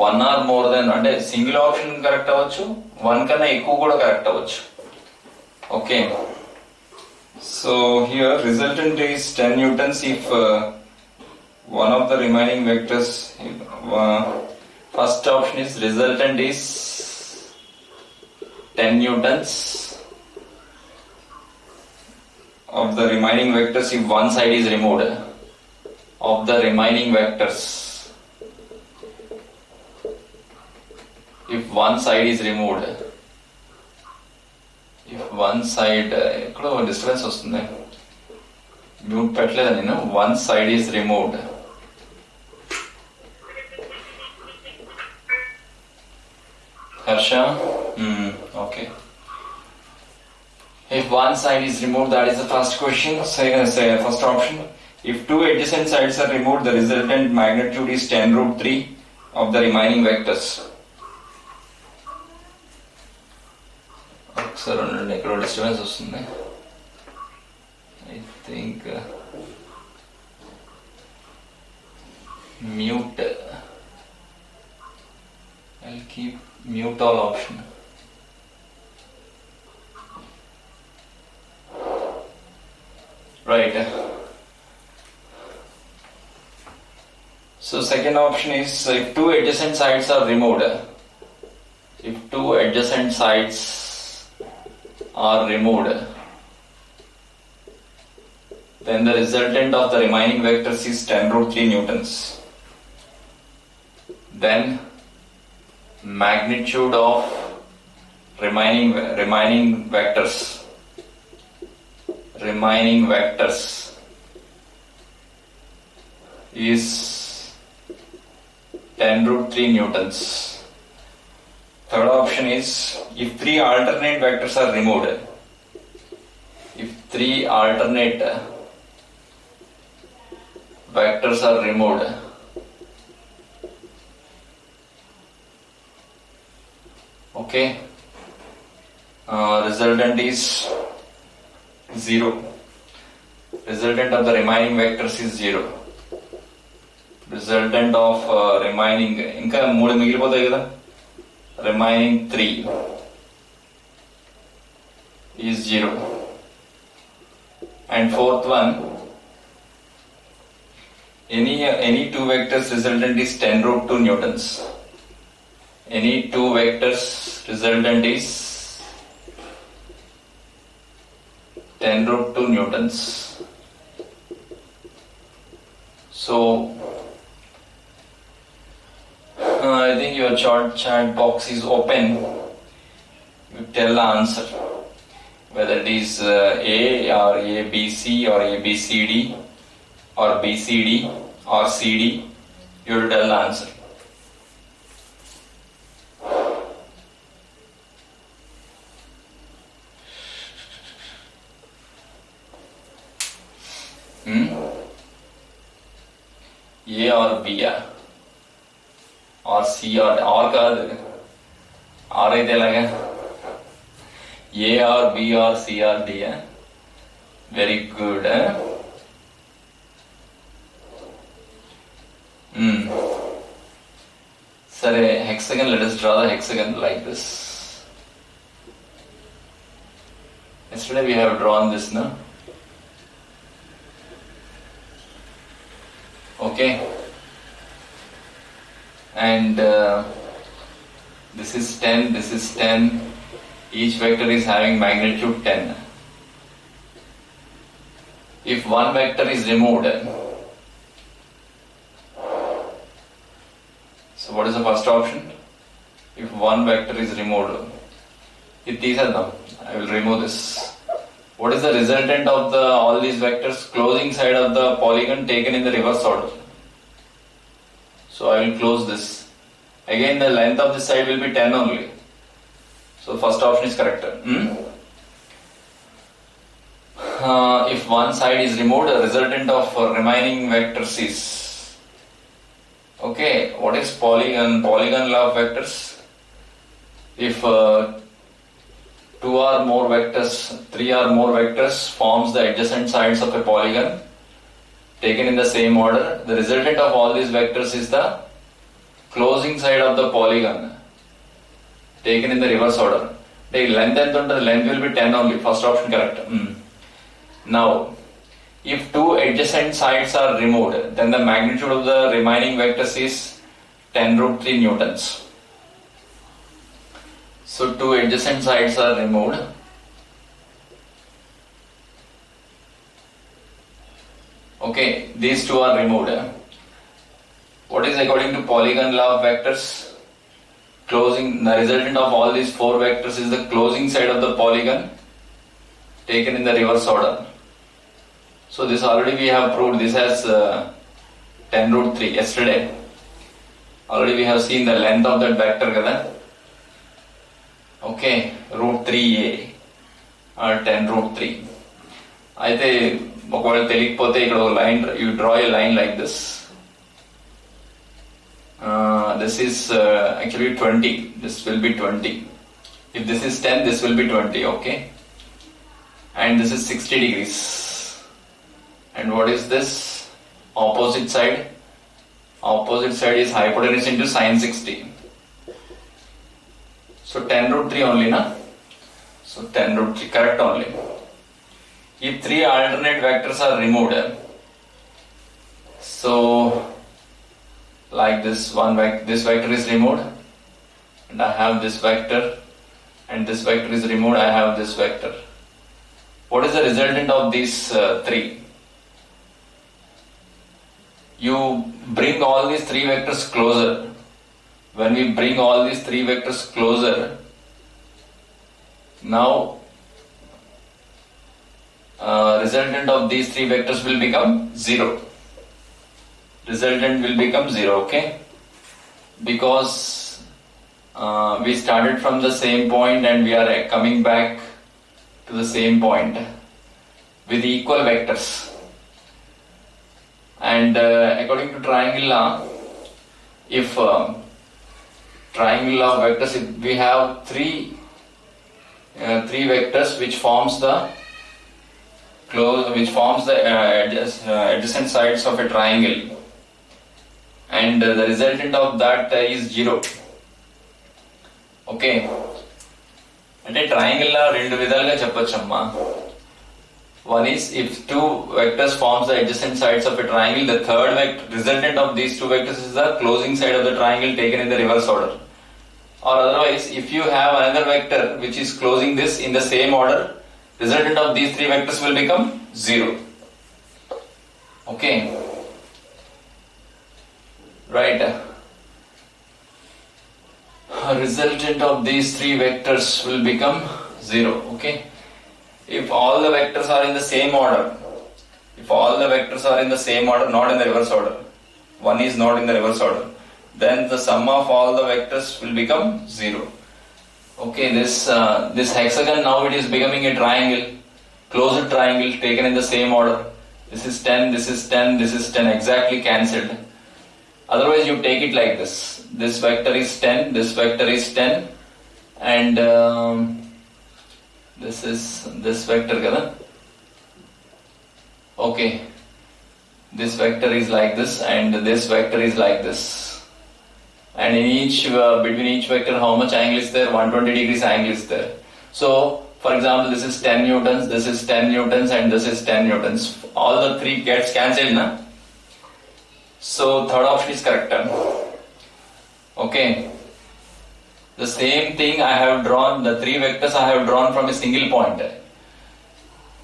One or more than అంటే single option correct అవ్వచ్చు, one కన్నా ఎక్కువ కూడా కరెక్ట్ అవ్వచ్చు. Okay, so here resultant is 10 newtons if one of the remaining vectors, first option is resultant is 10 newtons of the remaining vectors if one side is removed. Of the remaining vectors, if one side is removed, if one side ikkada disturbance vastundi, mute petledha nenu, one side is removed, Harsha, okay. If one side is removed, that is the first question. First option. If two adjacent sides are removed, the resultant magnitude is 10√3 of the remaining vectors. Sir, ఇక్కడ disturbance వస్తుంది. I think mute. I'll keep mute all option. Right. So second option is if two adjacent sides are removed. If two adjacent sides are removed, then the resultant of the remaining vectors is 10√3 newtons. Then magnitude of remaining vectors is 10√3 newtons. Third option is if three alternate vectors are removed. If three alternate vectors are removed, okay, resultant is 0. Resultant of the remaining vectors is 0. Resultant of remaining ఇంకా 3 మిగిలిపోతాయి కదా, remaining 3 is 0. And fourth one, any two vectors resultant is 10√2 newtons. Any two vectors resultant is 10√2 newtons. So I think your chat box is open. You tell the answer whether it is A or ABC or ABCD or BCD or CD. You will tell the answer. A or B or C or కాదు, R అయితే ఎలాగా, A or B or C or D. Very good. Sare, hexagon, let us draw the hexagon like this. Yesterday we have drawn this, no? Okay. And this is 10, this is 10. Each vector is having magnitude 10. If one vector is removed, so what is the first option? If one vector is removed, I will remove this. What is the resultant of all these vectors? Closing side of the polygon taken in the reverse order. So I will close this. Again, the length of this side will be 10 only. So first option is correct. If one side is removed, the resultant of remaining vectors is, okay, what is polygon law of vectors? If 2 or more vectors, 3 or more vectors forms the adjacent sides of a polygon taken in the same order, the resultant of all these vectors is the closing side of the polygon taken in the reverse order. The length will be 10 only. First option correct. Now, if two adjacent sides are removed, then the magnitude of the remaining vectors is 10 root 3 newtons. So two adjacent sides are removed. Okay, these two are removed. What is according to polygon law of vectors? Closing, the resultant of all these four vectors is the closing side of the polygon taken in the reverse order. So this already we have proved. This has 10 root 3 yesterday. Already we have seen the length of that vector kada. Okay, root 3a or 10 root 3. అయితే ఒకవేళ తెలియకపోతే ఇక్కడ ఒక line, you draw a line like this. This is actually 20. This will be 20. If this is 10, this will be 20. Okay, and this is 60 degrees. And what is this? Opposite side. Opposite side is hypotenuse into sine 60. So 10 root 3 only, na? So 10 root 3 correct only. If three alternate vectors are removed, so like this one this vector is removed, and I have this vector, and this vector is removed, I have this vector. What is the resultant of these three? You bring all these three vectors closer. When we bring all these three vectors closer, now resultant of these three vectors will become 0. Resultant will become 0, okay? Because we started from the same point and we are coming back to the same point with equal vectors. And according to triangle law, if triangle law of vectors, if we have three vectors which forms the adjacent sides of a triangle, and the resultant of that is 0. Okay, అంటే triangle లా రెండు విధాలుగా చెప్పొచ్చమ్మా. One is if two vectors forms the adjacent sides of a triangle, the third vector resultant of these two vectors is the closing side of the triangle taken in the reverse order. Or otherwise, if you have another vector which is closing this in the same order, resultant of these three vectors will become 0. Okay, right? Resultant of these three vectors will become 0. Okay, if all the vectors are in the same order, not in the reverse order, one is not in the reverse order, then the sum of all the vectors will become 0. Okay, this hexagon now it is becoming a triangle, closed triangle taken in the same order. This is 10, this is 10, this is 10, exactly cancelled. Otherwise you take it like this. This vector is 10, this vector is 10, and this is this vector kada. Okay, this vector is like this and this vector is like this. And in each between each vector, how much angle is there? 120 degrees angle is there. So for example, this is 10 newtons, this is 10 newtons, and this is 10 newtons. All the three gets cancelled, na? So third option is correct. Okay, the same thing I have drawn, the three vectors I have drawn from a single point.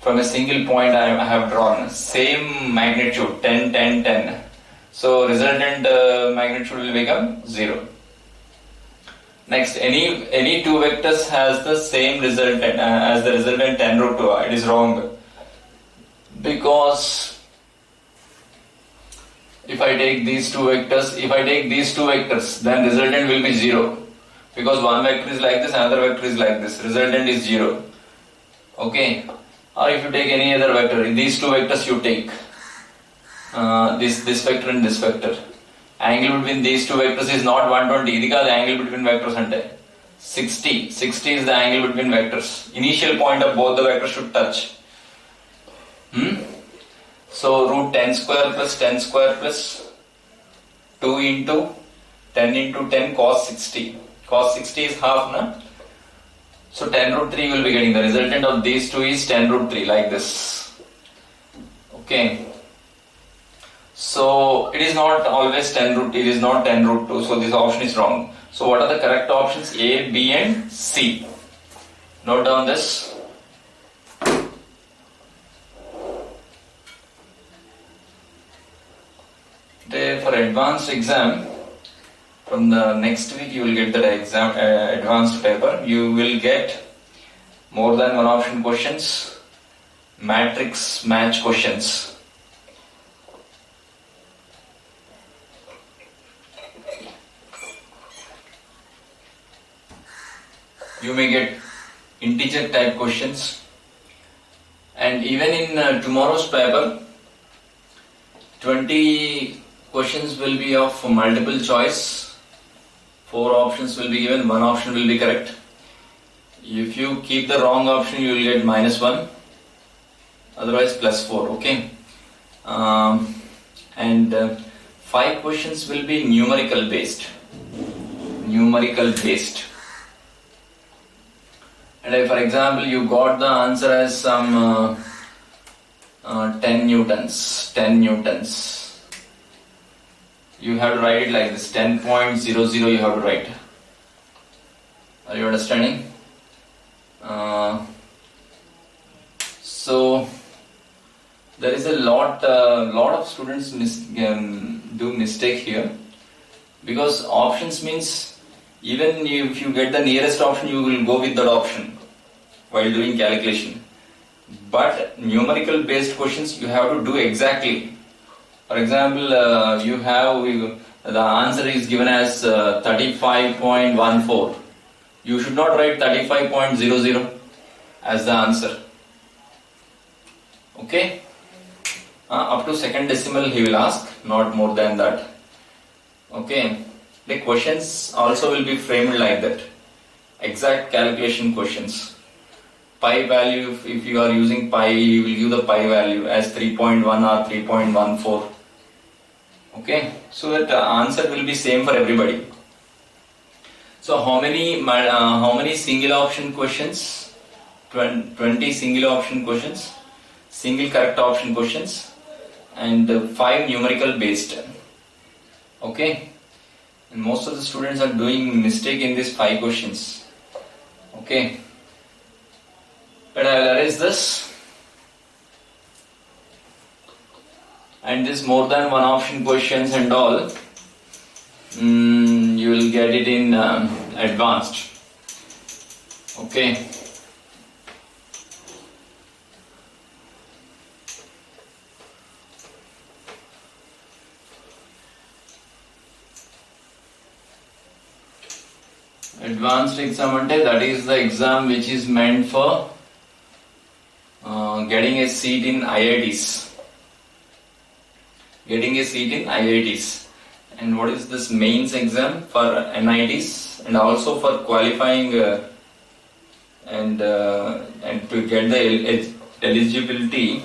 From a single point I have drawn same magnitude, 10, 10, 10. So resultant magnitude will become 0. Next, any two vectors has the same resultant as the resultant 10 root 2. It is wrong, because if I take these two vectors, then resultant will be 0, because one vector is like this, another vector is like this. Resultant is 0. Okay, or if you take any other vector, in these two vectors you take this vector and this vector. Angle between these two vectors is not 120. Idi kaadu angle between vectors ante 60. 60 is the angle between vectors. Initial point of both the vectors should touch. So root 10 square plus 10 square plus 2 into 10 into 10 cos 60. Cos 60 is half, na? So 10 root 3 will be getting. The resultant of these two is 10 root 3, like this. Okay. So it is not always 10 root, it is not 10 root 2. So this option is wrong. So what are the correct options? A, B and C. Note down this. For advanced exam, from the next week you will get that exam advanced paper. You will get more than one option questions, matrix match questions. You may get integer type questions, and even in tomorrow's paper 20 questions will be of multiple choice. 4 options will be given, 1 option will be correct. If you keep the wrong option, you will get -1, otherwise +4. Okay. And 5 questions will be numerical based. And if, for example, you got the answer as some 10 newtons, you have to write it like this, 10.00 you have to write. Are you understanding? So there is a lot of students do mistake here, because options means even if you get the nearest option, you will go with that option while doing calculation. But numerical based questions you have to do exactly. For example, the answer is given as 35.14. You should not write 35.00 as the answer. Okay? Up to second decimal he will ask, not more than that. Okay? The questions also will be framed like that. Exact calculation questions. Pi value, if you are using pi, you will give the pi value as 3.1 or 3.14. Okay, so that the answer will be same for everybody. So how many single option questions? 20 single option questions, single correct option questions, and 5 numerical based. Okay, and most of the students are doing mistake in these 5 questions. Okay. But I will erase this, and this more than one option questions and all, you will get it in advanced. Okay. Advanced exam ante, that is the exam which is meant for getting a seat in IITs. And what is this mains exam for NITs, and also for qualifying and to get the eligibility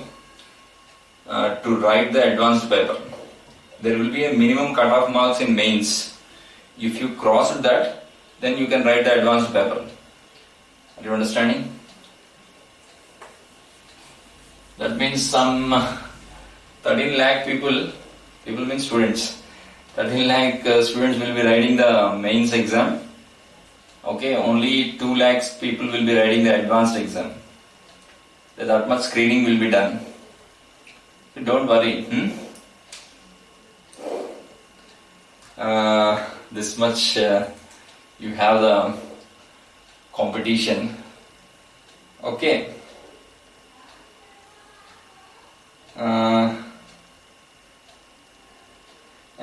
to write the advanced paper. There will be a minimum cutoff marks in mains. If you cross that, then you can write the advanced paper. Are you understanding? That means some 13 lakh people means students. 13 lakh students will be writing the mains exam. Okay, only 2 lakhs people will be writing the advanced exam. That much screening will be done. Don't worry. This much you have the competition. Okay.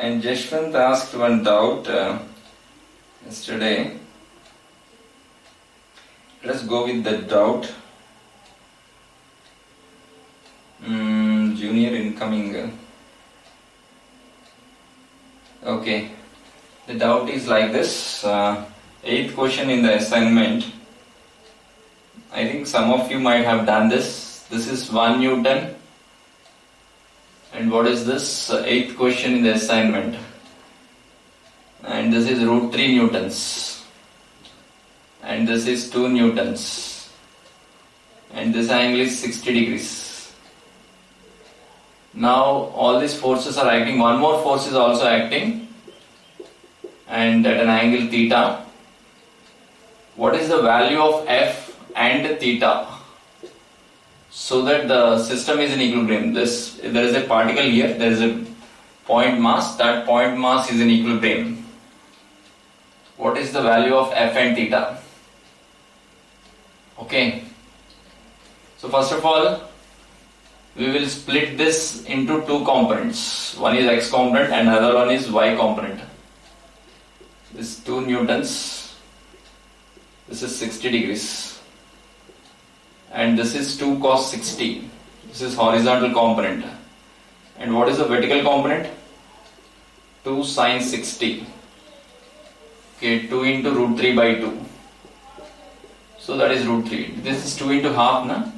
And Jashwant asked one doubt yesterday. Let us go with the doubt. Junior incoming. Okay. The doubt is like this. 8th question in the assignment. I think some of you might have done this. This is 1 Newton. And what is this? 8th question in the assignment. and this is root 3 newtons, and this is 2 newtons, and this angle is 60 degrees. Now all these forces are acting, one more force is also acting, and at an angle theta. What is the value of F and theta so that the system is in equilibrium? There is a particle here, there is a point mass, that point mass is in equilibrium. What is the value of F and theta? Okay, so first of all we will split this into two components. One is x component and another one is y component. This 2 newtons, this is 60 degrees, and this is 2 cos 60. This is horizontal component. And what is the vertical component? 2 sin 60. Okay, 2 into root 3 by 2. So that is root 3. This is 2 into half, na?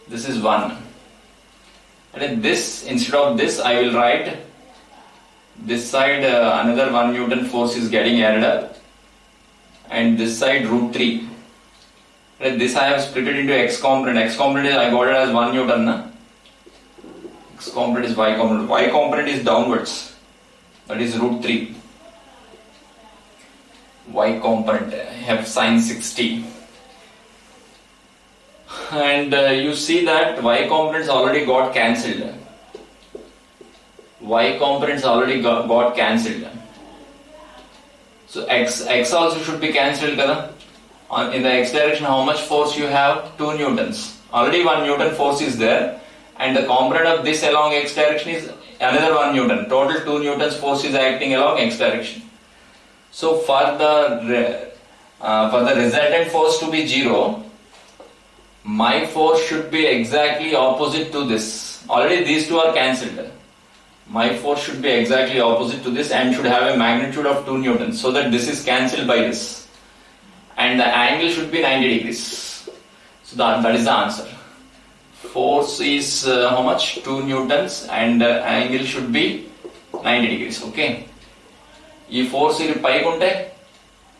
This is 1. And in this, instead of this, I will write this side another 1 Newton force is getting added up, and this side root 3. And this I have split it into x component. X component is, I got it as 1 Newton, na? X component is y component. Y component is downwards. That is root 3. Y component F sin 60. And you see that y components already got cancelled. Y components already got cancelled. So x also should be cancelled, kada? In the x direction, how much force you have? 2 newtons. Already 1 Newton force is there, and the component of this along x direction is another 1 Newton. Total 2 newtons force is acting along x direction. So for the resultant force to be 0, my force should be exactly opposite to this. Already these two are cancelled. My force should be exactly opposite to this and should have a magnitude of 2 newtons, so that this is cancelled by this. And the angle should be 90 degrees. So that is the answer. Force is how much? 2 newtons, and angle should be 90 degrees. Okay. If force is pi unte,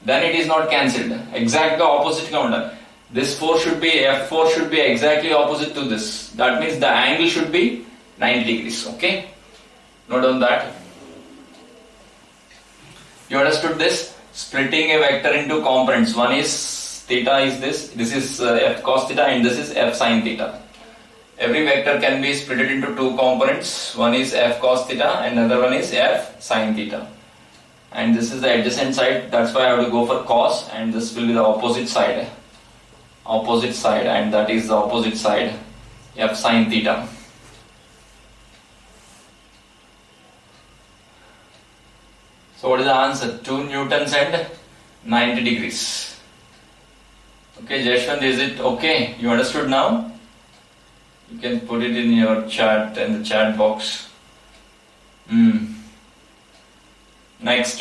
then it is not cancelled. Exactly opposite ga undali. This force should be, F force should be exactly opposite to this. That means the angle should be 90 degrees. Okay. Note on that. You understood this? Splitting a vector into components. One is theta is this is F cos theta, and this is F sin theta. Every vector can be split into two components. One is F cos theta and another one is F sin theta. And this is the adjacent side. That's why I have to go for cos, and this will be the opposite side. Opposite side, and that is the opposite side, F sin theta. So what is the answer? 2 newtons and 90 degrees. Okay, Jashwant, is it okay? You understood now? You can put it in your chat, in the chat box. Next.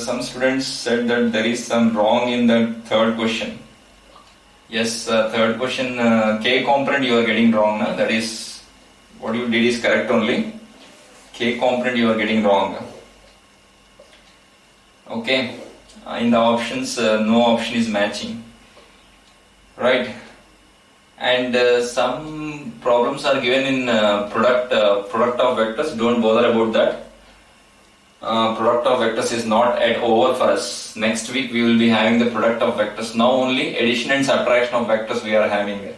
Some students said that there is some wrong in the third question. Yes, third question, K component you are getting wrong. Na? That is, what you did is correct only. K component you are getting wrong. Okay, in the options, no option is matching. Right? And some problems are given in product of vectors. Don't bother about that. Product of vectors is not at over for us. Next week we will be having the product of vectors. Now only addition and subtraction of vectors we are having.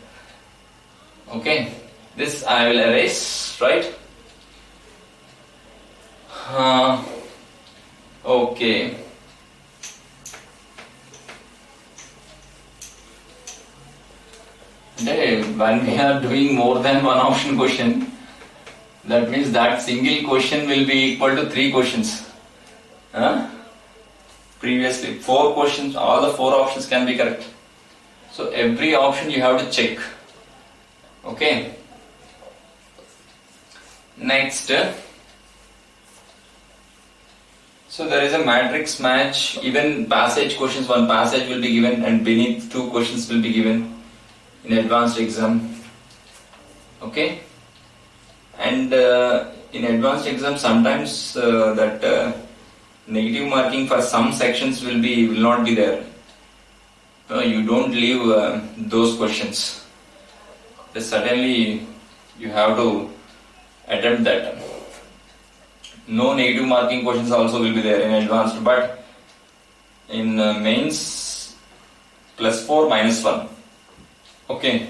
Okay, this I will erase, right? Okay. When we are doing more than one option question, that means that single question will be equal to 3 questions. Previously 4 questions, all the 4 options can be correct. So every option you have to check. Okay. Next. So there is a matrix match. Even passage questions, one passage will be given, and beneath 2 questions will be given in advanced exam. Okay. And in advanced exam, sometimes that negative marking for some sections will not be there. You don't leave those questions. Suddenly you have to attempt that. No negative marking questions also will be there in advanced, but in mains +4 -1. Okay.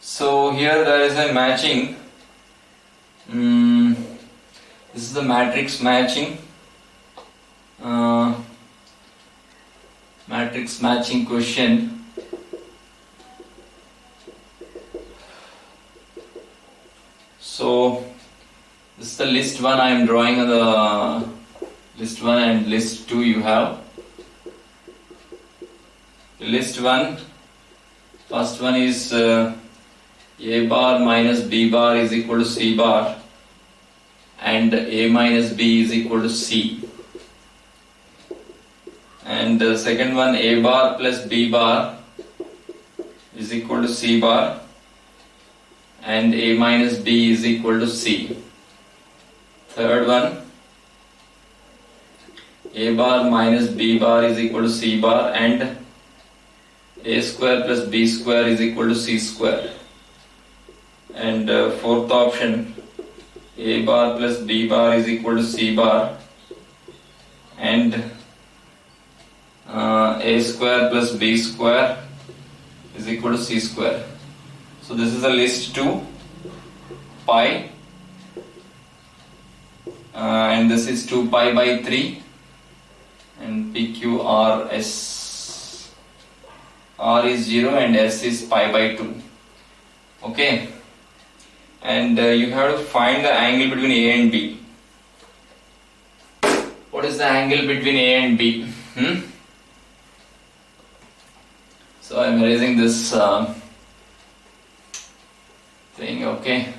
So here there is a matching. This is the matrix matching. Matrix matching question. So this is the list 1 I am drawing on the list 1 and list 2 you have. List 1, first one is A bar minus B bar is equal to C bar and A minus B is equal to C. And the second one, A bar plus B bar is equal to C bar and A minus B is equal to C. Third one, A bar minus B bar is equal to C bar and A square plus B square is equal to C square. And fourth option, A bar plus B bar is equal to C bar and A square plus B square is equal to C square. So this is a list 2 pi and this is 2 pi by 3 and PQRS. R is 0 and S is pi by 2. Okay. And you have to find the angle between A and B. What is the angle between A and B? So I am erasing this thing, okay.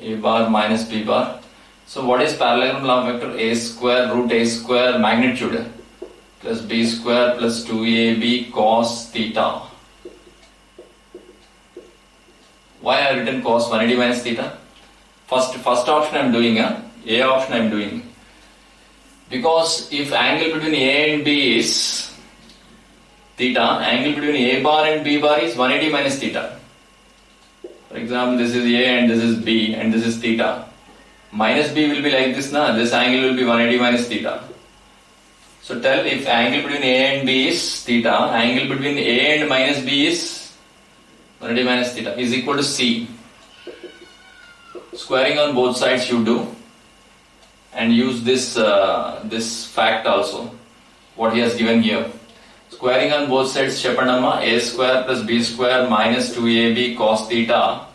A bar minus B bar. So what is parallelogram law vector? A square root A square magnitude plus B square plus 2AB cos theta. Why I have written cos 180 minus theta? First option I am doing, A option I am doing. Because if angle between A and B is theta, angle between A bar and B bar is 180 minus theta. For example, this is A and this is B and this is theta. Minus B will be like this, this angle will be 180 minus theta. So tell if angle between A and B is theta, angle between A and minus B is 180 minus theta is equal to C. Squaring on both sides you do and use this fact also, what he has given here. Squaring on both sides Shepanama, A square plus B square minus 2AB cos theta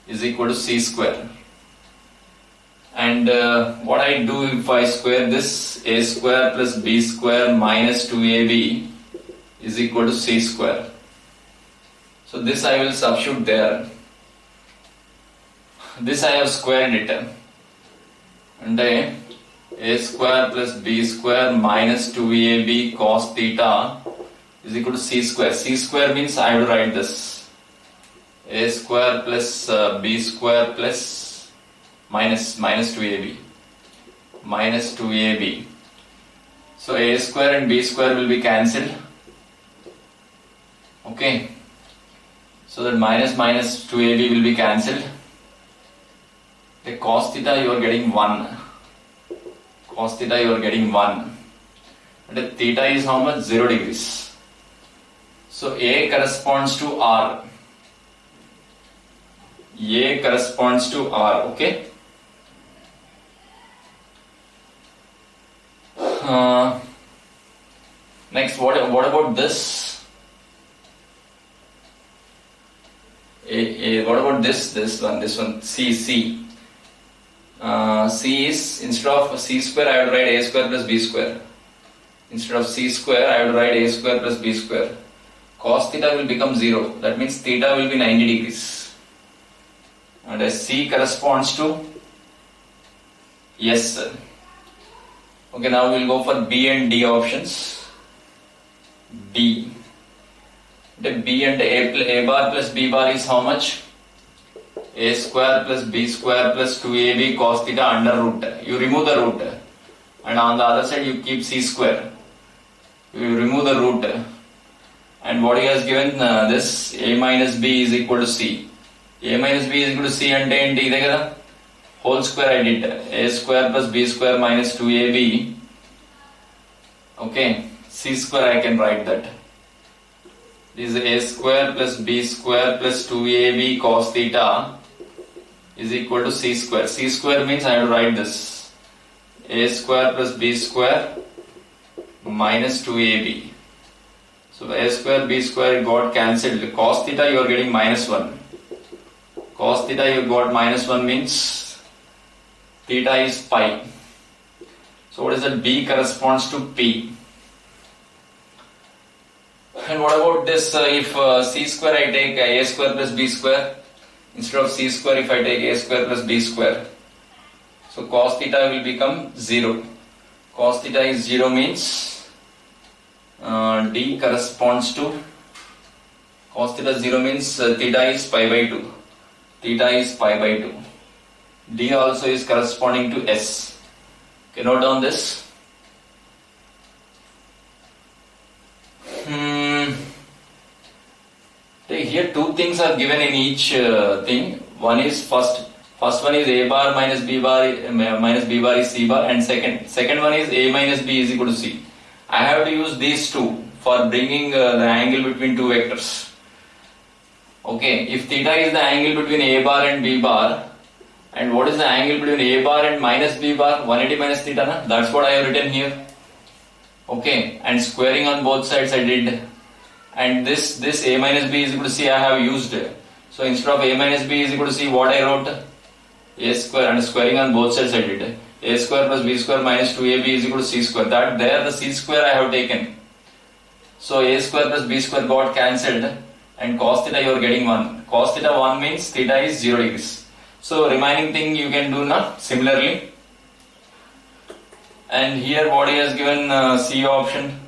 is equal to C square. And what I do if I square this, A square plus B square minus 2AB is equal to C square. So this I will substitute there. This I have squared it. And A square plus B square minus 2AB cos theta is equal to C square. C square means I have to write this. A square plus B square plus minus 2AB. Minus 2AB. So A square and B square will be cancelled. Okay. So that minus 2AB will be cancelled. The cos theta you are getting 1. Cos theta you are getting 1. And the theta is how much? 0 degrees. So A corresponds to R. A corresponds to R. Okay. Next, what about this? What about this one, C. C is, instead of C square I would write A square plus B square. Instead of C square I would write A square plus B square. Cos theta will become 0. That means theta will be 90 degrees. And as C corresponds to S. Okay, now we will go for B and D options. B. The B and A bar plus B bar is how much? A square plus B square plus 2AB cos theta under root. You remove the root, and on the other side you keep C square. You remove the root, and what he has given this A minus B is equal to C. A minus B is equal to C ante enti ide kada. Whole square I did. A square plus B square minus 2AB. Okay, C square I can write that. This is A square plus B square plus 2AB cos theta is equal to C square. C square means I have to write this. A square plus B square minus 2AB. So A square B square got cancelled. Cos theta you are getting minus 1. Cos theta you got minus 1 means theta is pi. So what is that? B corresponds to P. And what about this? If C square I take A square plus B square, instead of C square if I take A square plus B square, so cos theta will become 0. Cos theta is 0 means D corresponds to, cos theta 0 means theta is pi by 2. Theta is pi by 2. D also is corresponding to S. Okay, note down this. Here two things are given in each thing. One is first one is A bar minus B bar is C bar, and second one is A minus B is equal to C. I have to use these two for bringing the angle between two vectors. Okay, if theta is the angle between A bar and B bar, and what is the angle between A bar and minus B bar? 180 minus theta, na? That's what I have written here. Okay, and squaring on both sides I did. And this A minus B is equal to C I have used. So instead of A minus B is equal to C, what I wrote? A square, and squaring on both sides I did. A square plus B square minus 2AB is equal to C square. That there the C square I have taken. So A square plus B square got cancelled, and cos theta you are getting 1. Cos theta 1 means theta is 0 degrees. So remaining thing you can do now similarly. And here what he has given C option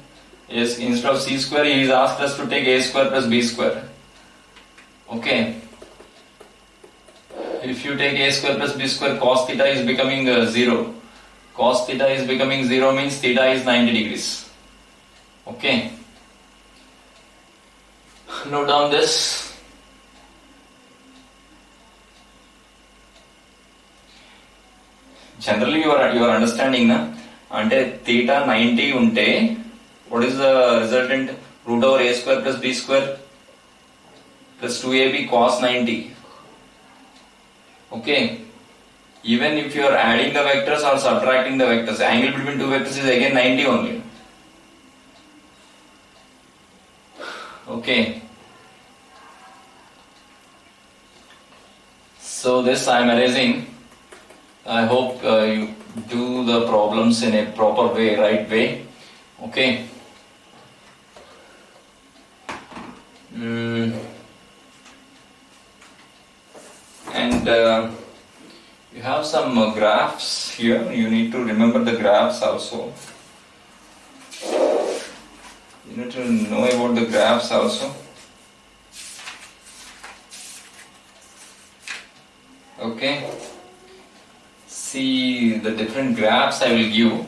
is, instead of C square he has asked us to take A square plus B square. Okay. If you take A square plus B square, cos theta is becoming 0. Cos theta is becoming 0 means theta is 90 degrees. Okay. Note down this. Generally you are understanding na? Ante theta 90 unte, what is the resultant? Root over A square plus B square plus 2AB cos 90. Okay. Even if you are adding the vectors or subtracting the vectors, angle between two vectors is again 90 only. Okay. So this I am erasing. I hope you do the problems in a proper way, right way. Okay. And you have some graphs here. You need to remember the graphs also. You need to know about the graphs also. Okay. See the different graphs I will give.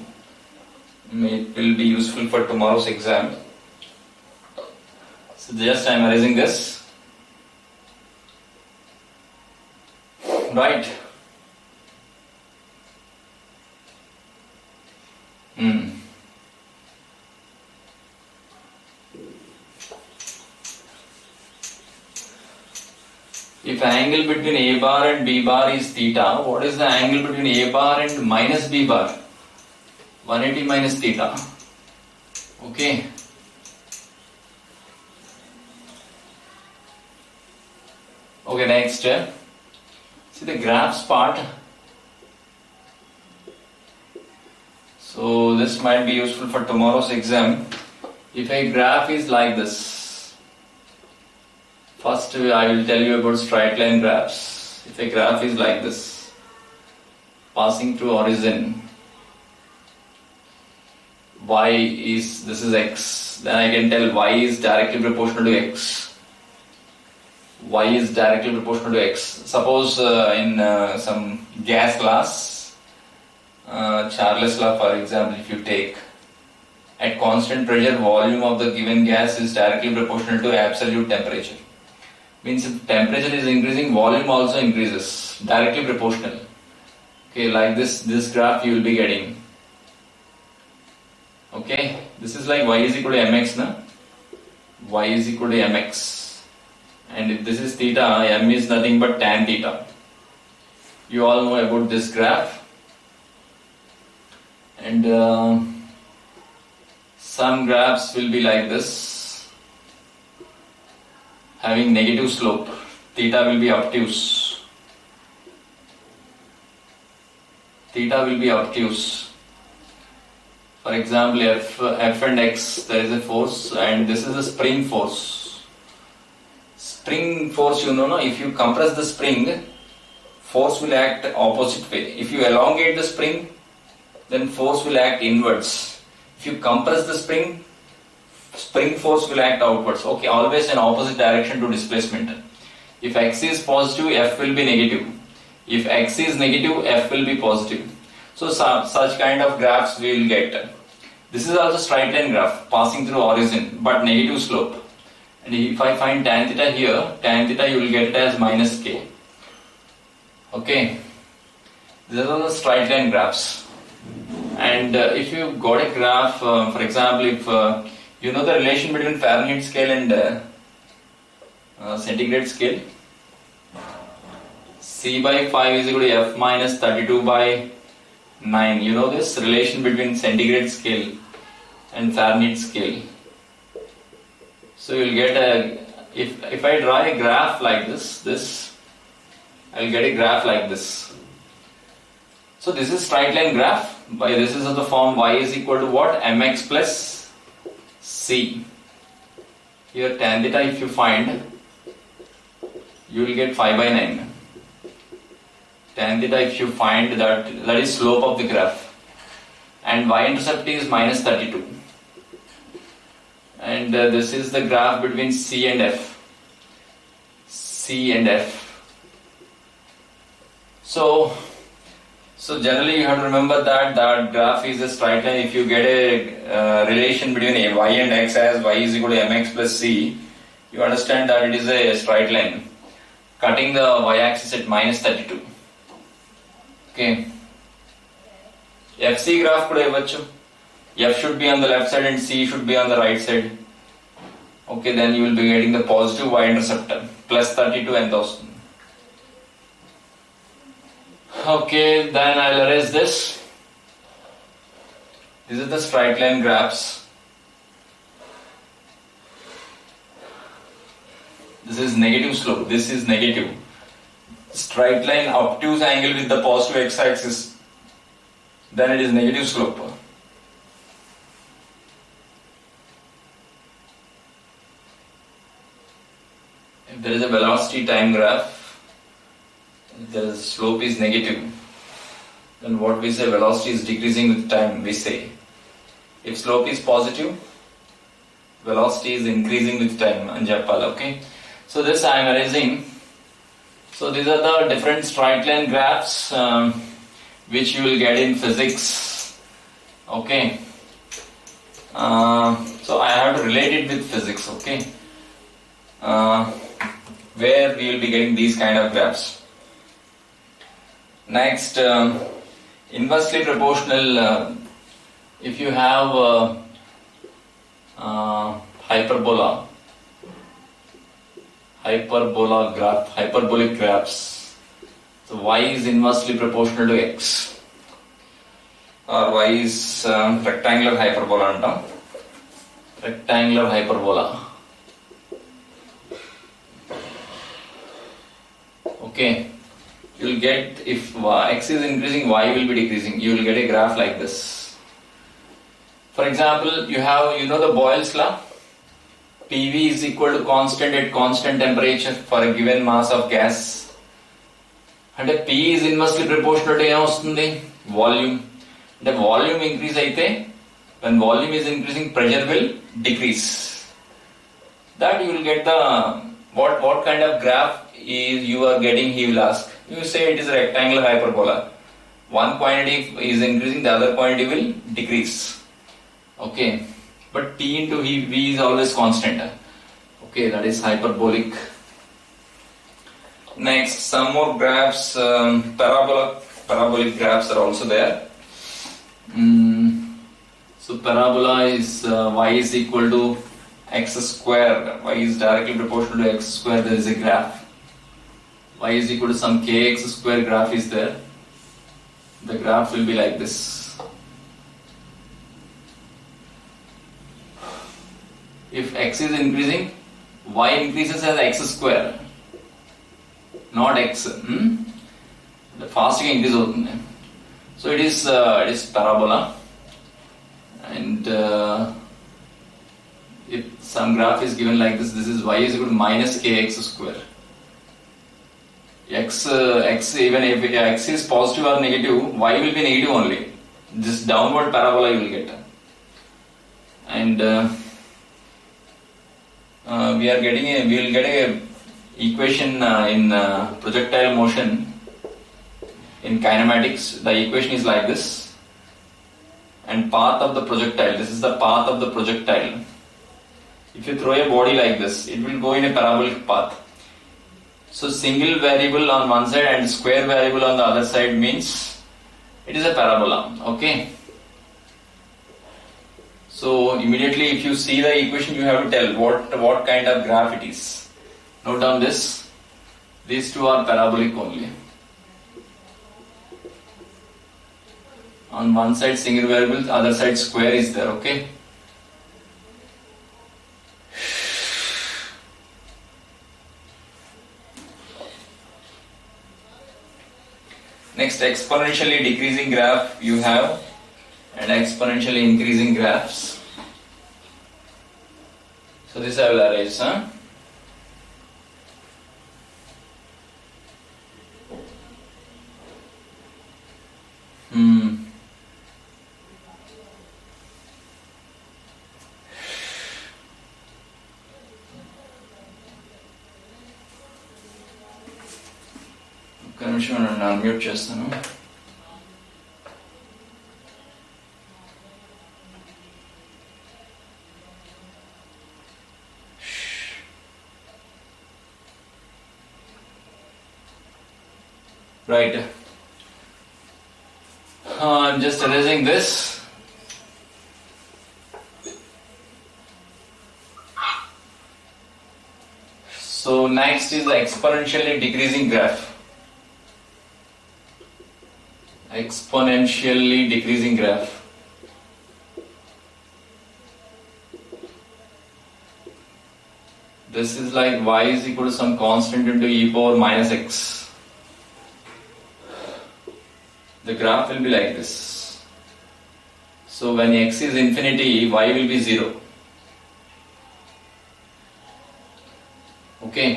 It will be useful for tomorrow's exam. So just I am erasing this. Right. If angle between A bar and B bar is theta, what is the angle between A bar and minus B bar? 180 minus theta. Okay. Okay, next. See the graphs part. So this might be useful for tomorrow's exam. If a graph is like this, first I will tell you about straight line graphs. If a graph is like this, passing through origin, this is x, then I can tell y is directly proportional to x. Y is directly proportional to x. Suppose in some gas glass, Charles law for example, if you take, at constant pressure, volume of the given gas is directly proportional to absolute temperature. Means if temperature is increasing, volume also increases, directly proportional. Okay, like this graph you will be getting. Okay, this is like y is equal to mx, na? Y is equal to mx. And if this is theta, m is nothing but tan theta. You all know about this graph. And some graphs will be like this, having negative slope. Theta will be obtuse. Theta will be obtuse. For example, F and X, there is a force, and this is a spring force. Spring force, you know, if you compress the spring, force will act opposite way. If you elongate the spring, then force will act inwards. If you compress the spring force will act outwards. Okay, always in opposite direction to displacement. If X is positive, F will be negative. If X is negative, F will be positive. So such kind of graphs we will get. This is also straight line graph passing through origin but negative slope. And if I find tan theta here, tan theta you will get it as minus k. Okay, these are the straight line graphs. And if you got a graph, for example, if you know the relation between Fahrenheit scale and centigrade scale, C by 5 is equal to F minus 32 by 9. You know this relation between centigrade scale and Fahrenheit scale. So you will get a, if I draw a graph like this, I will get a graph like this. So this is straight line graph. By this is of the form y is equal to what? Mx plus c. Here tan theta if you find, you will get 5 by 9. Tan theta if you find, that is slope of the graph. And y-intercept is minus 32. And this is the graph between C and F. C and F. So generally you have to remember that graph is a straight line. If you get a relation between y and x as y is equal to mx plus c, you understand that it is a straight line cutting the y-axis at minus 32. Okay. FC graph kuda ivvachu. F should be on the left side and C should be on the right side. Okay, then you will be getting the positive y-intercept plus 32 and those. Okay, then I'll erase this. These are the straight line graphs. This is negative slope. This is negative. Straight line obtuse angle with the positive x-axis. Then it is negative slope. If there is a velocity time graph, the slope is negative, then what we say, velocity is decreasing with time, we say. If slope is positive, velocity is increasing with time, Anjapal, okay. So this I am erasing. So these are the different straight line graphs which you will get in physics, okay. So I have to relate it with physics, okay, where we will be getting these kind of graphs. Next, inversely proportional, if you have hyperbola graph, hyperbolic graphs, so y is inversely proportional to x, or y is rectangular hyperbola, rectangular hyperbola. Okay. You will get, if x is increasing, y will be decreasing. You will get a graph like this. For example, you know the Boyle's law. PV is equal to constant at constant temperature for a given mass of gas. And P is inversely proportional to volume. The volume increase aithe When volume is increasing, pressure will decrease. That you will get the what kind of graph is you are getting, he will ask. You say it is a rectangular hyperbola. One quantity is increasing, the other quantity will decrease. Okay, but T into V is always constant. Okay, that is hyperbolic. Next, some more graphs, parabolic graphs are also there. So parabola is y is equal to x square. Y is directly proportional to x square. There is a graph. Y is equal to some kx square graph is there. The graph will be like this. If x is increasing, y increases as x square, not x. The fasting increase avutundi. So it is parabola, and if some graph is given like this, this is y is equal to minus kx square. X even if x is positive or negative, y will be negative only. This downward parabola you will get, and we will get a equation in projectile motion in kinematics. The equation is like this, and path of the projectile. This is the path of the projectile. If you throw a body like this, it will go in a parabolic path. So single variable on one side and square variable on the other side means it is a parabola. Okay. So immediately if you see the equation, you have to tell what kind of graph it is. Note down this. These two are parabolic only. On one side single variable, other side square is there. Okay. Next, exponentially decreasing graph you have, and exponentially increasing graphs. So this I will erase. నిమిషం unmute చేస్తాను. Right. I'm just erasing this. So next is the exponentially decreasing graph. Exponentially decreasing graph. This is like y is equal to some constant into e power minus x. The graph will be like this. So when x is infinity, y will be 0. Okay,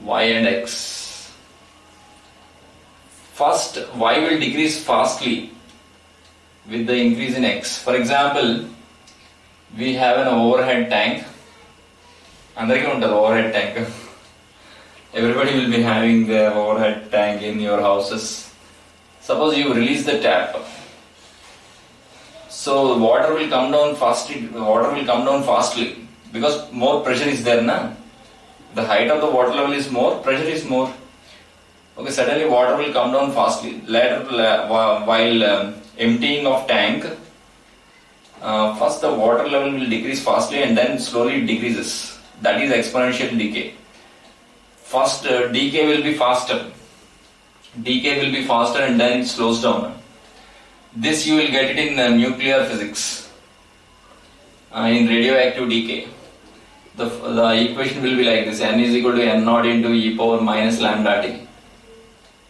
y and x. First, y will decrease fastly with the increase in x. For example, we have an overhead tank. Andariki untadu overhead tank. Everybody will be having the overhead tank in your houses. Suppose you release the tap, so water will come down fastly because more pressure is there, na? The height of the water level is more, pressure is more. Okay, suddenly water will come down fastly. Later, while emptying of tank, first the water level will decrease fastly and then slowly it decreases. That is exponential decay. First, decay will be faster. Decay will be faster and then it slows down. This you will get it in nuclear physics, in radioactive decay. The equation will be like this: n is equal to n naught into e power minus lambda t.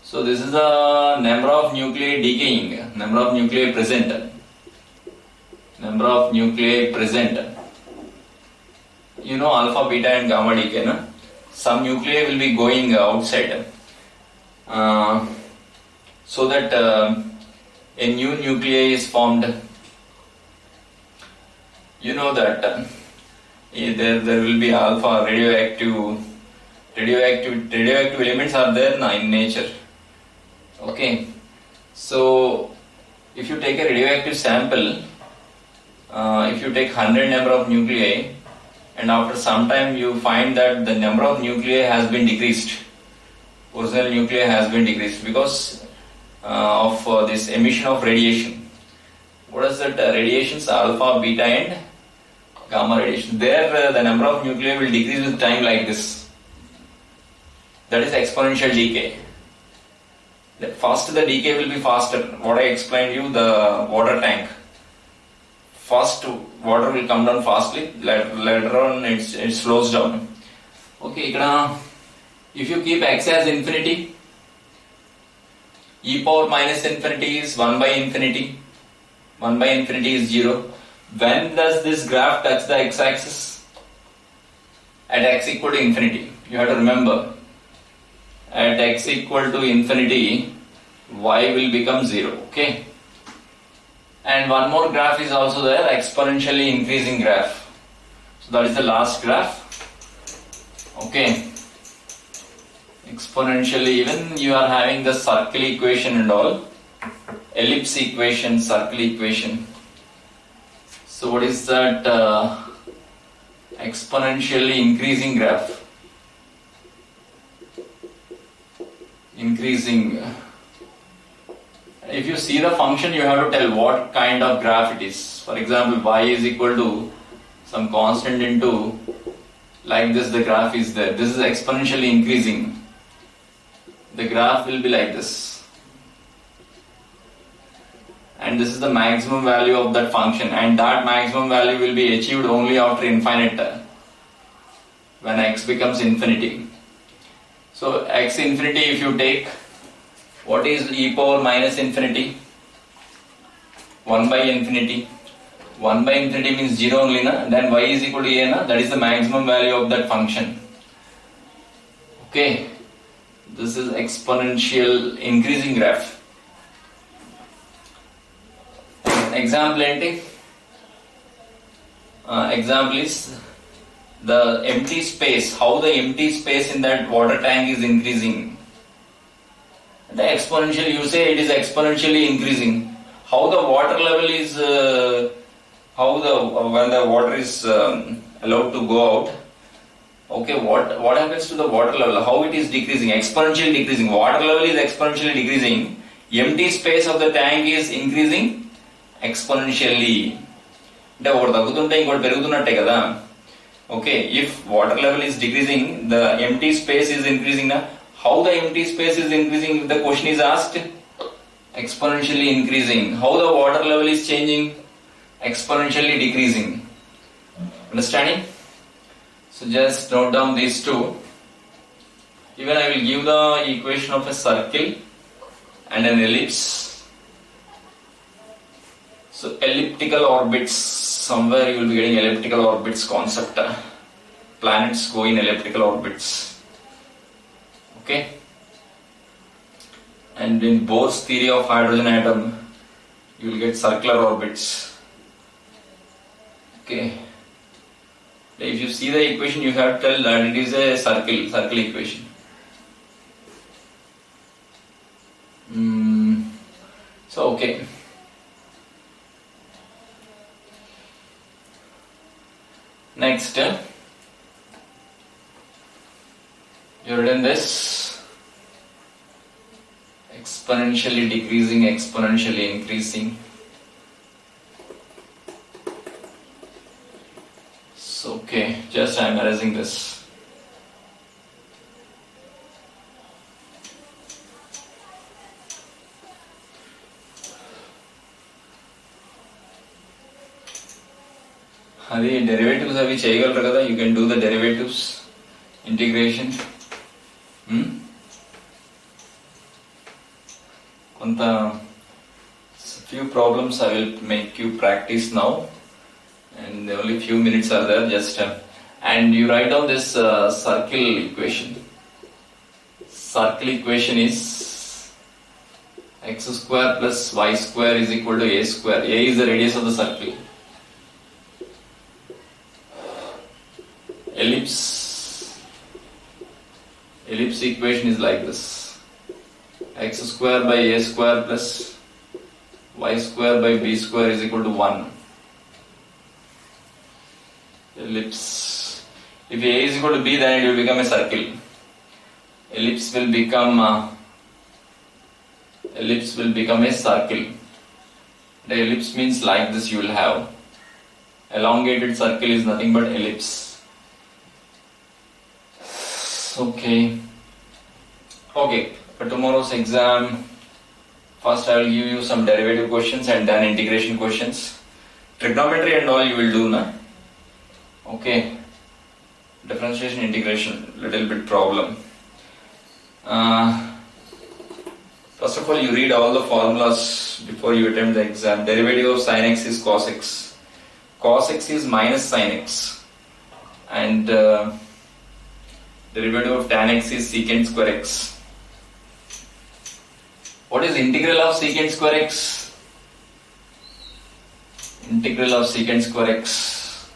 So this is the number of nuclei decaying, number of nuclei present. Number of nuclei present. You know alpha, beta and gamma decay, na? Some nuclei will be going outside. So that a new nuclei is formed. you know that there will be alpha radioactive elements are there now in nature. Okay, so if you take a radioactive sample, if you take 100 number of nuclei, and after some time you find that the number of nuclei has been decreased, original nuclei has been decreased because of this emission of radiation. What is that? Radiations, alpha, beta and gamma radiation. There the number of nuclei will decrease with time like this. That is exponential decay. The faster the decay will be faster. What I explained you, the water tank. First water will come down fastly, later on it slows down. Okay, if you keep x as infinity, e power minus infinity is 1 by infinity. 1 by infinity is 0. When does this graph touch the x-axis? At x equal to infinity. You have to remember, at x equal to infinity, y will become 0. Okay. And one more graph is also there, exponentially increasing graph. So that is the last graph. Okay. Exponentially, even you are having the circle equation and all. Ellipse equation, circle equation. So what is that exponentially increasing graph? Increasing. If you see the function, you have to tell what kind of graph it is. For example, y is equal to some constant into, like this the graph is there. This is exponentially increasing. The graph will be like this. And this is the maximum value of that function. And that maximum value will be achieved only after infinite, when x becomes infinity. So x infinity, if you take, what is e power minus infinity? 1 by infinity. 1 by infinity means 0 only, na? Then y is equal to a, na? That is the maximum value of that function. Okay. This is exponential increasing graph. Example enti? Example is the empty space. How the empty space in that water tank is increasing. The exponential, you say it is exponentially increasing. How the water level is, when the water is allowed to go out, okay, what happens to the water level? How it is decreasing? Exponentially decreasing. Water level is exponentially decreasing. Empty space of the tank is increasing exponentially. Okay, if water level is decreasing, the empty space is increasing. How the empty space is increasing? The question is asked. Exponentially increasing. How the water level is changing? Exponentially decreasing. Understanding? So just note down these two. Even I will give the equation of a circle and an ellipse. So elliptical orbits, somewhere you will be getting elliptical orbits concept. Planets go in elliptical orbits. Okay. And in Bohr's theory of hydrogen atom, you will get circular orbits. Okay. If you see the equation, you have to tell that it is a circle equation. So okay. Next, you written this. Exponentially decreasing, exponentially increasing. So okay, just I am erasing this. Adi derivatives avi cheyagalaru kada, you can do the derivatives, integration. Few problems I will make you practice now, and only few minutes are there. Just and you write down this circle equation. Circle equation is x square plus y square is equal to a square. A is the radius of the circle. equation is like this. X square by a square plus y square by b square is equal to 1. Ellipse. If a is equal to b, then it will become a circle. Ellipse will become a circle. The ellipse means like this you will have. Elongated circle is nothing but ellipse. Okay. For tomorrow's exam, first I will give you some derivative questions and then integration questions. Trigonometry and all you will do, na? Okay. Differentiation, integration, little bit problem. First of all, you read all the formulas before you attempt the exam. Derivative of sin x is cos x. Cos x is minus sin x. And derivative of tan x is secant square x. What is integral of secant square x? Integral of secant square x.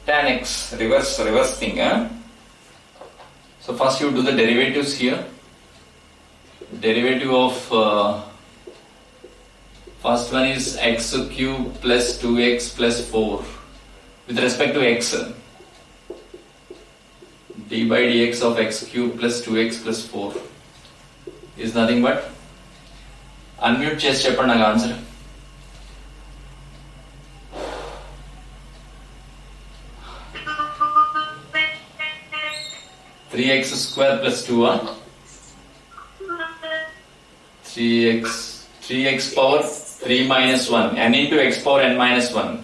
Tan x. Reverse thing. So first you do the derivatives here. Derivative of first one is x cube plus 2x plus 4 with respect to x. D by dx of x cube plus 2x plus 4 is nothing but, unmute chest cheppandi నాకు answer. Three x square plus 2 3x power 3 minus 1 n into x power n minus 1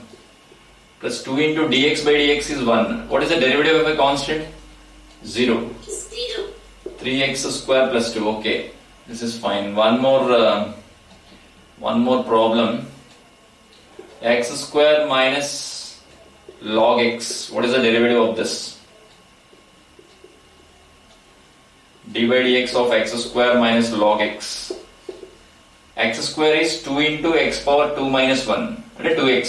plus 2 into dx by dx is 1. What is the derivative of a constant? 0. 3x square plus 2. Okay, this is fine. One more problem. X square minus log x. What is the derivative of this? D by dx of x square minus log x. X square is 2 into x power 2 minus 1. 2x.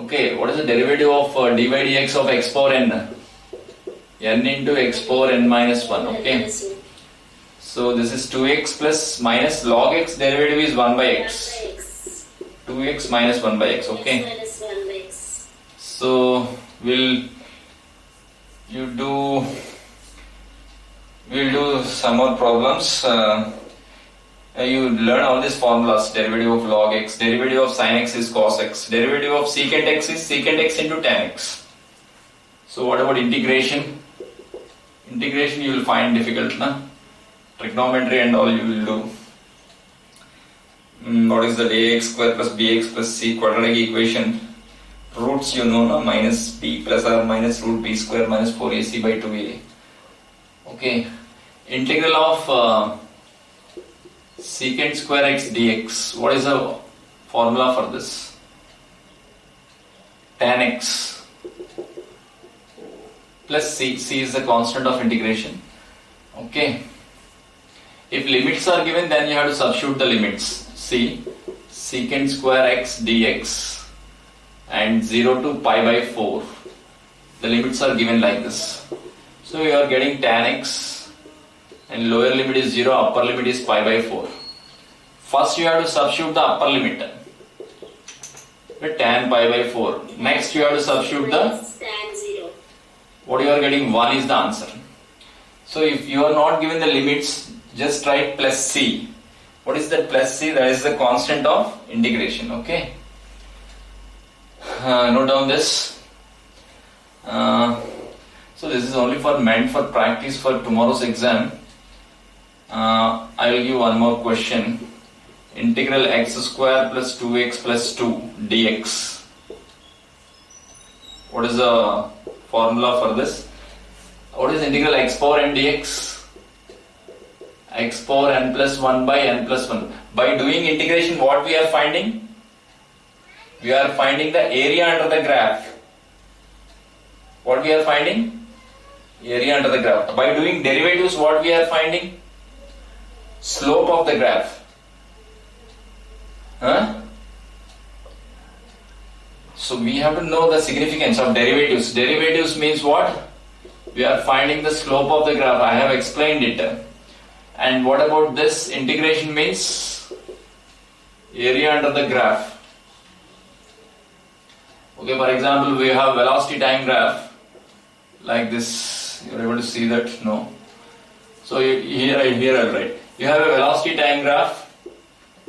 Okay, what is the derivative of d by dx of x power n? N into x power n minus 1. Okay. So this is 2x plus minus log x, derivative is 1 by x. 2x minus 1 by x. Okay. So we'll do some more problems. You learn all these formulas. Derivative of log x, derivative of sin x is cos x, derivative of secant x is secant x into tan x. So what about integration? Integration you will find difficult, na? Trigonometry and all you will do. What is that? Ax square plus bx plus c quadratic equation? Roots you know, na? Minus b plus or minus root b square minus 4ac by 2a. Okay. Integral of secant square x dx. What is the formula for this? Tan x plus c. C is the constant of integration. Okay. If limits are given, then you have to substitute the limits. C secant square x dx and 0 to pi by 4. The limits are given like this. So you are getting tan x and lower limit is 0, upper limit is pi by 4. First you have to substitute the upper limit. Tan pi by 4. Next you have to substitute the tan 0. What you are getting 1 is the answer. So if you are not given the limits, just write plus c. What is that plus c? That is the constant of integration. Okay. Note down this. So this is only meant for practice for tomorrow's exam. I will give one more question. Integral x square plus 2x plus 2 dx. What is the formula for this? What is integral x power n dx? X power n plus 1 by n plus 1. By doing integration, what we are finding? We are finding the area under the graph. What we are finding? Area under the graph. By doing derivatives, what we are finding? Slope of the graph. So we have to know the significance of derivatives. Derivatives means what? We are finding the slope of the graph. I have explained it. And what about this? Integration means area under the graph. Okay, for example, we have velocity time graph like this. You are able to see that? No. So here I'll write. You have a velocity time graph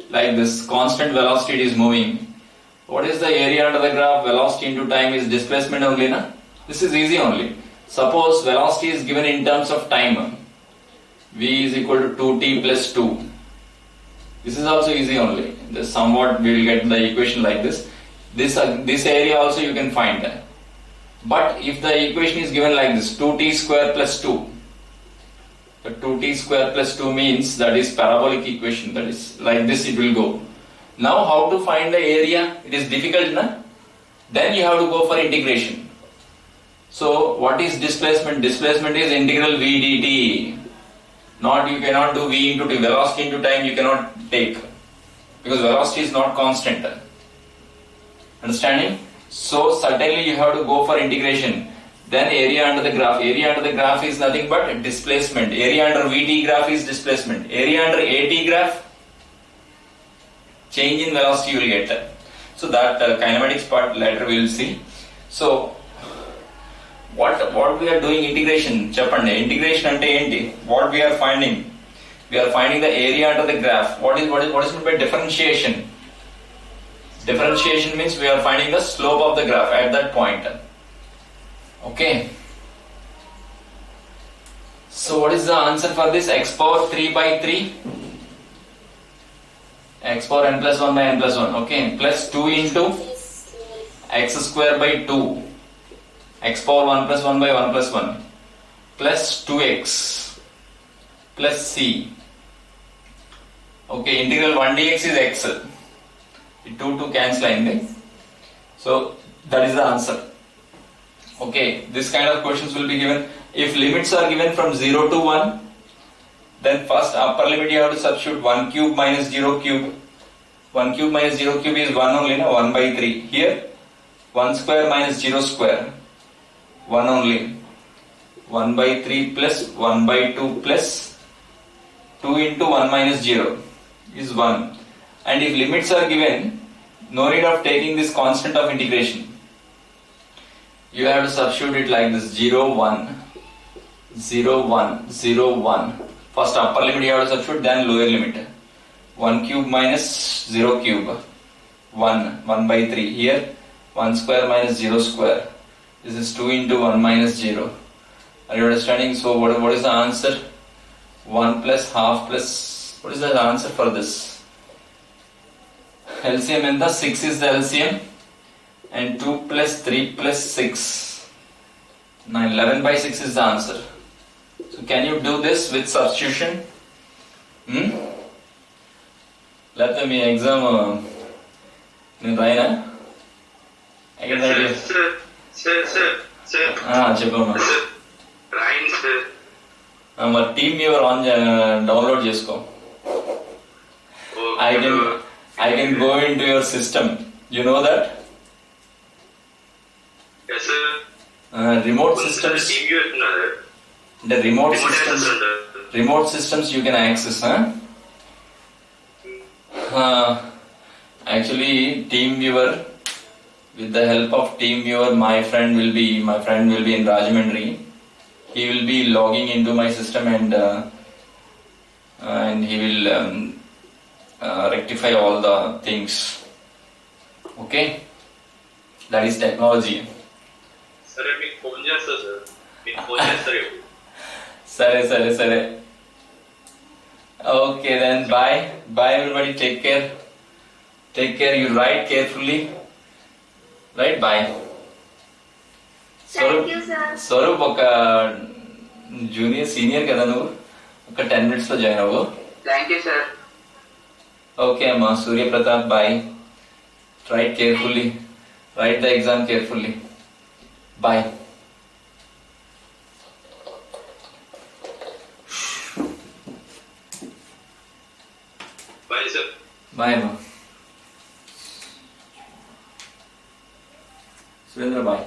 like this. Constant velocity is moving. What is the area under the graph? Velocity into time is displacement only, na? This is easy only. Suppose velocity is given in terms of time. V is equal to 2t plus 2. This is also easy only. This somewhat we will get the equation like this. This area also you can find. But if the equation is given like this, 2t square plus 2. The 2t square plus 2 means that is parabolic equation. That is like this it will go. Now how to find the area? It is difficult, na? Then you have to go for integration. So what is displacement? Displacement is integral v dt. Not, you cannot do v into t. Velocity into time you cannot take. Because velocity is not constant. Understanding? So certainly you have to go for integration. Then area under the graph. Area under the graph is nothing but displacement. Area under Vt graph is displacement. Area under At graph, change in velocity you will get. So that kinematics part later we will see. So what we are doing integration. Cheppandi. Integration ante enti? What we are finding? We are finding the area under the graph. What is meant by differentiation? Differentiation means we are finding the slope of the graph at that point. Okay. So what is the answer for this? X power 3 by 3. X power n plus 1 by n plus 1. Okay. Plus 2 into x square by 2. X power 1 plus 1 by 1 plus 1. Plus 2x. Plus c. Okay. Integral 1 dx is x. 2 cancel ayindi. So that is the answer. Okay, this kind of questions will be given. If limits are given from 0 to 1, then first upper limit you have to substitute 1 cube minus 0 cube. 1 cube minus 0 cube is 1 only, no? 1 by 3. Here 1 square minus 0 square, 1 only. 1 by 3 plus 1 by 2 plus 2 into 1 minus 0 is 1. And if limits are given, no need of taking this constant of integration. You have to substitute it like this: 0, 1, 0, 1, 0, 1. First upper limit you have to substitute, then lower limit. 1 cube minus 0 cube, 1, 1 by 3. Here 1 square minus 0 square. This is 2 into 1 minus 0. Are you understanding? So what is the answer? 1 plus half plus, what is the answer for this? LCM and the 6 is the LCM. And 2 plus 3 plus 6. 9, 11 by 6 is the answer. So can you do this with substitution? Let me exam. Raina? I can write it. Sir. Cheppama. Right, sir. My team viewer on download chesko. I can go into your system. You know that? Yes, sir. Remote systems. The remote systems you can access, actually TeamViewer, with the help of TeamViewer, my friend will be in Rajahmundry. He will be logging into my system and he will rectify all the things. Okay, that is technology. Sare. Okay, then bye everybody. Take care. You write carefully. Right, bye. Thank you, sir. Swaroop oka junior senior kada nuvu oka 10 minutes lo join avvu. Thank you, sir. Okay amma, Surya Pratap, bye. Write carefully. Write the exam carefully. Bye. Bye, sir. Bye amma. Surendra, bye.